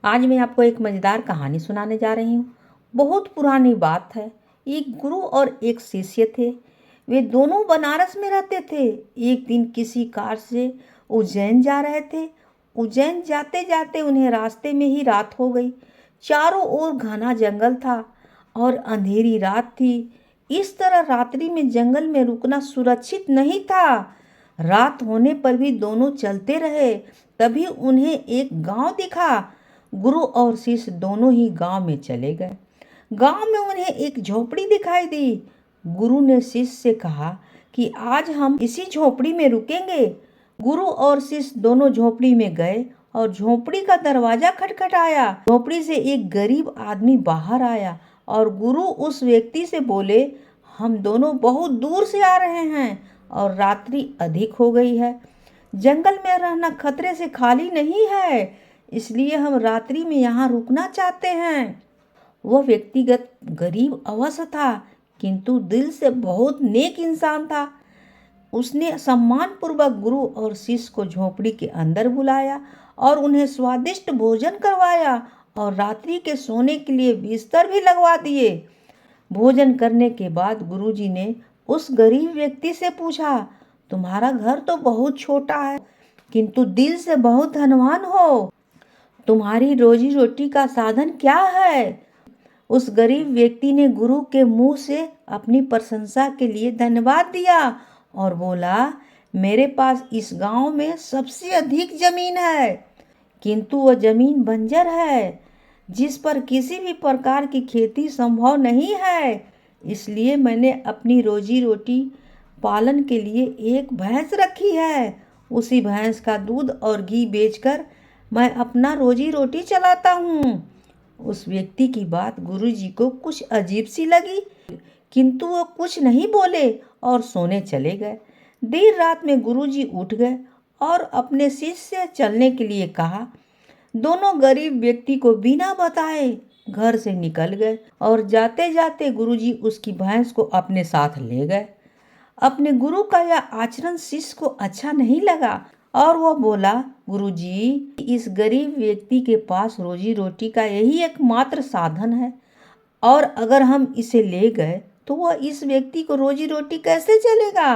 आज मैं आपको एक मज़ेदार कहानी सुनाने जा रही हूँ। बहुत पुरानी बात है। एक गुरु और एक शिष्य थे। वे दोनों बनारस में रहते थे। एक दिन किसी कार से उज्जैन जा रहे थे। उज्जैन जाते जाते उन्हें रास्ते में ही रात हो गई। चारों ओर घना जंगल था और अंधेरी रात थी। इस तरह रात्रि में जंगल में रुकना सुरक्षित नहीं था। रात होने पर भी दोनों चलते रहे। तभी उन्हें एक गांव दिखा। गुरु और शिष्य दोनों ही गांव में चले गए। गांव में उन्हें एक झोपड़ी दिखाई दी। गुरु ने शिष्य से कहा कि आज हम इसी झोपड़ी में रुकेंगे। गुरु और शिष्य दोनों झोपड़ी में गए और झोपड़ी का दरवाजा खटखटाया। झोपड़ी से एक गरीब आदमी बाहर आया और गुरु उस व्यक्ति से बोले, हम दोनों बहुत दूर से आ रहे हैं और रात्रि अधिक हो गई है। जंगल में रहना खतरे से खाली नहीं है, इसलिए हम रात्रि में यहाँ रुकना चाहते हैं। वह व्यक्तिगत गरीब अवश्य था, किंतु दिल से बहुत नेक इंसान था। उसने सम्मानपूर्वक गुरु और शिष्य को झोपड़ी के अंदर बुलाया और उन्हें स्वादिष्ट भोजन करवाया और रात्रि के सोने के लिए बिस्तर भी लगवा दिए। भोजन करने के बाद गुरुजी ने उस गरीब व्यक्ति से पूछा, तुम्हारा घर तो बहुत छोटा है, किंतु दिल से बहुत धनवान हो। तुम्हारी रोजी रोटी का साधन क्या है? उस गरीब व्यक्ति ने गुरु के मुंह से अपनी प्रशंसा के लिए धन्यवाद दिया और बोला, मेरे पास इस गांव में सबसे अधिक जमीन है, किंतु वह जमीन बंजर है, जिस पर किसी भी प्रकार की खेती संभव नहीं है। इसलिए मैंने अपनी रोजी रोटी पालन के लिए एक भैंस रखी है। उसी भैंस का दूध और घी बेचकर मैं अपना रोजी रोटी चलाता हूँ। उस व्यक्ति की बात गुरुजी को कुछ अजीब सी लगी, किंतु वो कुछ नहीं बोले और सोने चले गए। देर रात में गुरुजी उठ गए और अपने शिष्य से चलने के लिए कहा। दोनों गरीब व्यक्ति को बिना बताए घर से निकल गए और जाते जाते गुरुजी उसकी भैंस को अपने साथ ले गए। अपने गुरु का यह आचरण शिष्य को अच्छा नहीं लगा और वह बोला, गुरुजी, इस गरीब व्यक्ति के पास रोजी रोटी का यही एकमात्र साधन है और अगर हम इसे ले गए तो वह इस व्यक्ति को रोजी रोटी कैसे चलेगा?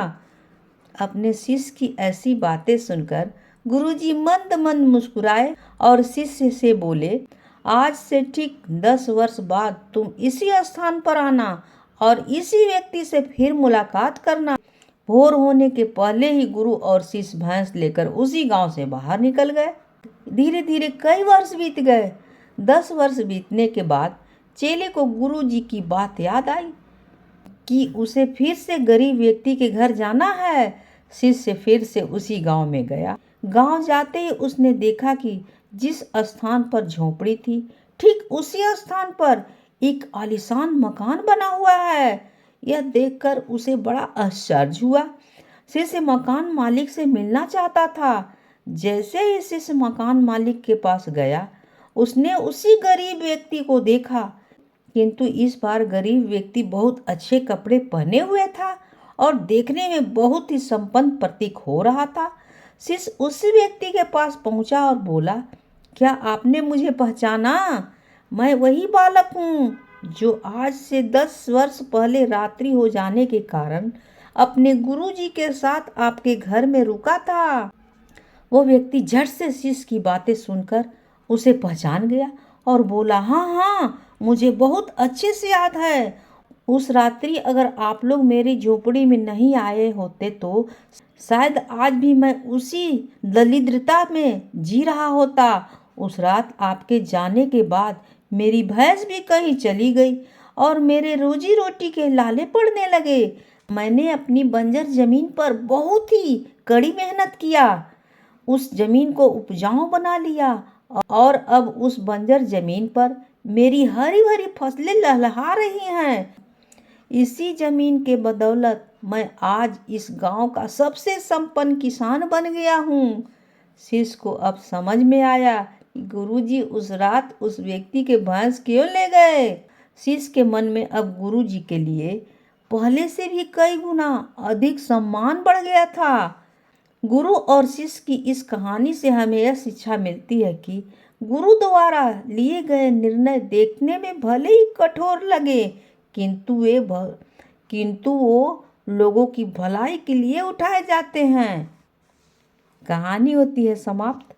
अपने शिष्य की ऐसी बातें सुनकर गुरुजी मंद मंद मुस्कुराए और शिष्य से बोले, आज से ठीक 10 वर्ष बाद तुम इसी स्थान पर आना और इसी व्यक्ति से फिर मुलाकात करना। भोर होने के पहले ही गुरु और शिष्य भैंस लेकर उसी गांव से बाहर निकल गए। धीरे धीरे कई वर्ष बीत गए। 10 वर्ष बीतने के बाद चेले को गुरु जी की बात याद आई कि उसे फिर से गरीब व्यक्ति के घर जाना है। शिष्य फिर से उसी गांव में गया। गांव जाते ही उसने देखा कि जिस स्थान पर झोपड़ी थी, ठीक उसी स्थान पर एक आलीशान मकान बना हुआ है। यह देखकर उसे बड़ा आश्चर्य हुआ। शिष्य मकान मालिक से मिलना चाहता था। जैसे ही शिष्य मकान मालिक के पास गया, उसने उसी गरीब व्यक्ति को देखा, किंतु इस बार गरीब व्यक्ति बहुत अच्छे कपड़े पहने हुए था और देखने में बहुत ही संपन्न प्रतीक हो रहा था। शिष्य उसी व्यक्ति के पास पहुंचा और बोला, क्या आपने मुझे पहचाना? मैं वही बालक हूँ जो आज से 10 वर्ष पहले रात्रि हो जाने के कारण अपने गुरुजी के साथ आपके घर में रुका था। वो व्यक्ति झट से शिष्य की बातें सुनकर उसे पहचान गया और बोला, हाँ हाँ, मुझे बहुत अच्छे से याद है। उस रात्रि अगर आप लोग मेरी झोपड़ी में नहीं आए होते तो शायद आज भी मैं उसी दरिद्रता में जी रहा होता। उस रात आपके जाने के बाद मेरी भैंस भी कहीं चली गई और मेरे रोजी रोटी के लाले पड़ने लगे। मैंने अपनी बंजर जमीन पर बहुत ही कड़ी मेहनत किया, उस जमीन को उपजाऊ बना लिया और अब उस बंजर जमीन पर मेरी हरी भरी फसलें लहलहा रही हैं। इसी जमीन के बदौलत मैं आज इस गांव का सबसे संपन्न किसान बन गया हूँ। शिष्य को अब समझ में आया कि गुरुजी उस रात उस व्यक्ति के भैंस क्यों ले गए। शिष्य के मन में अब गुरुजी के लिए पहले से भी कई गुना अधिक सम्मान बढ़ गया था। गुरु और शिष्य की इस कहानी से हमें यह शिक्षा मिलती है कि गुरु द्वारा लिए गए निर्णय देखने में भले ही कठोर लगे, किंतु वो लोगों की भलाई के लिए उठाए जाते हैं। कहानी होती है समाप्त।